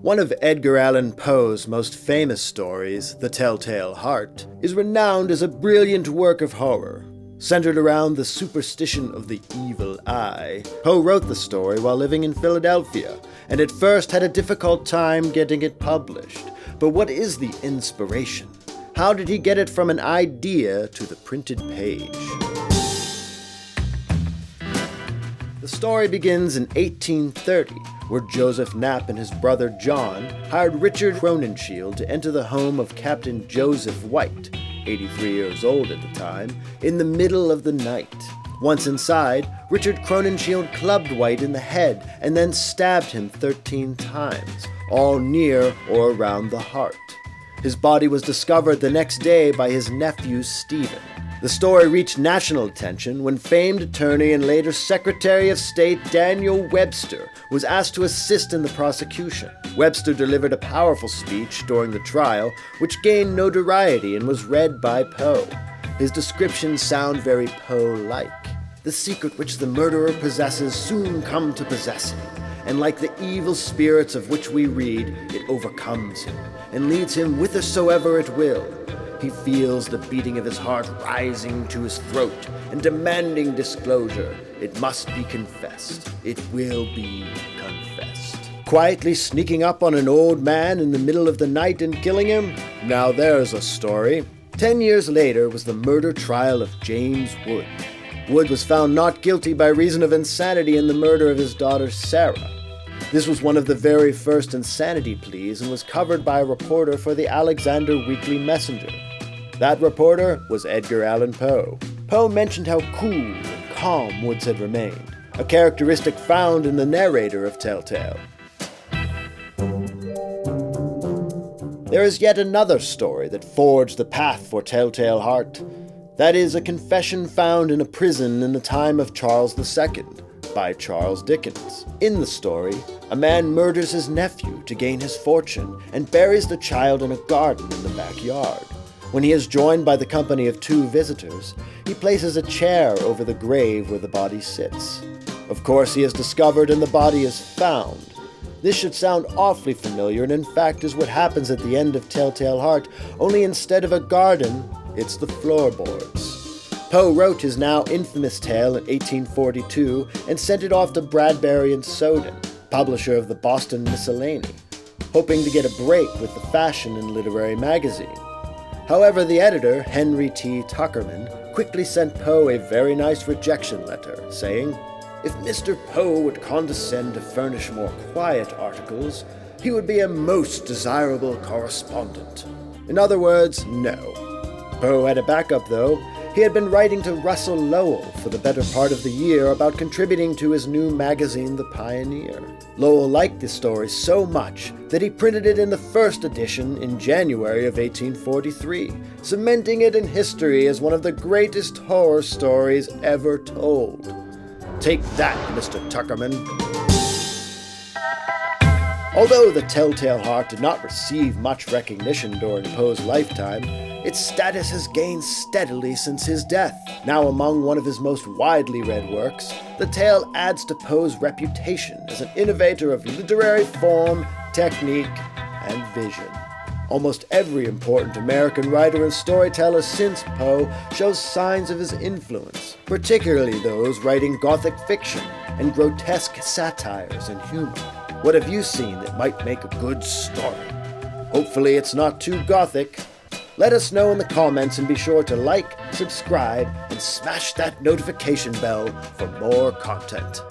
One of Edgar Allan Poe's most famous stories, The Telltale Heart, is renowned as a brilliant work of horror. Centered around the superstition of the evil eye, Poe wrote the story while living in Philadelphia, and at first had a difficult time getting it published. But what is the inspiration? How did he get it from an idea to the printed page? The story begins in 1830, where Joseph Knapp and his brother John hired Richard Crowninshield to enter the home of Captain Joseph White, 83 years old at the time, in the middle of the night. Once inside, Richard Crowninshield clubbed White in the head and then stabbed him 13 times, all near or around the heart. His body was discovered the next day by his nephew Stephen. The story reached national attention when famed attorney and later Secretary of State Daniel Webster was asked to assist in the prosecution. Webster delivered a powerful speech during the trial, which gained notoriety and was read by Poe. His descriptions sound very Poe-like. The secret which the murderer possesses soon come to possess him, and like the evil spirits of which we read, it overcomes him and leads him whithersoever it will. He feels the beating of his heart rising to his throat and demanding disclosure. It must be confessed. It will be confessed. Quietly sneaking up on an old man in the middle of the night and killing him? Now there's a story. 10 years later was the murder trial of James Wood. Wood was found not guilty by reason of insanity in the murder of his daughter Sarah. This was one of the very first insanity pleas and was covered by a reporter for the Alexander Weekly Messenger. That reporter was Edgar Allan Poe. Poe mentioned how cool and calm Woods had remained, a characteristic found in the narrator of Telltale. There is yet another story that forged the path for Telltale Heart. That is a confession found in a prison in the time of Charles II, by Charles Dickens. In the story, a man murders his nephew to gain his fortune and buries the child in a garden in the backyard. When he is joined by the company of 2 visitors, he places a chair over the grave where the body sits. Of course, he is discovered and the body is found. This should sound awfully familiar, and in fact is what happens at the end of Telltale Heart, only instead of a garden, it's the floorboards. Poe wrote his now infamous tale in 1842 and sent it off to Bradbury and Soden, publisher of the Boston Miscellany, hoping to get a break with the fashion and literary magazine. However, the editor, Henry T. Tuckerman, quickly sent Poe a very nice rejection letter, saying, "If Mr. Poe would condescend to furnish more quiet articles, he would be a most desirable correspondent." In other words, no. Poe had a backup, though. He had been writing to Russell Lowell for the better part of the year about contributing to his new magazine, The Pioneer. Lowell liked the story so much that he printed it in the first edition in January of 1843, cementing it in history as one of the greatest horror stories ever told. Take that, Mr. Tuckerman. Although The Telltale Heart did not receive much recognition during Poe's lifetime, its status has gained steadily since his death. Now among one of his most widely read works, the tale adds to Poe's reputation as an innovator of literary form, technique, and vision. Almost every important American writer and storyteller since Poe shows signs of his influence, particularly those writing Gothic fiction and grotesque satires and humor. What have you seen that might make a good story? Hopefully it's not too Gothic. Let us know in the comments and be sure to like, subscribe, and smash that notification bell for more content.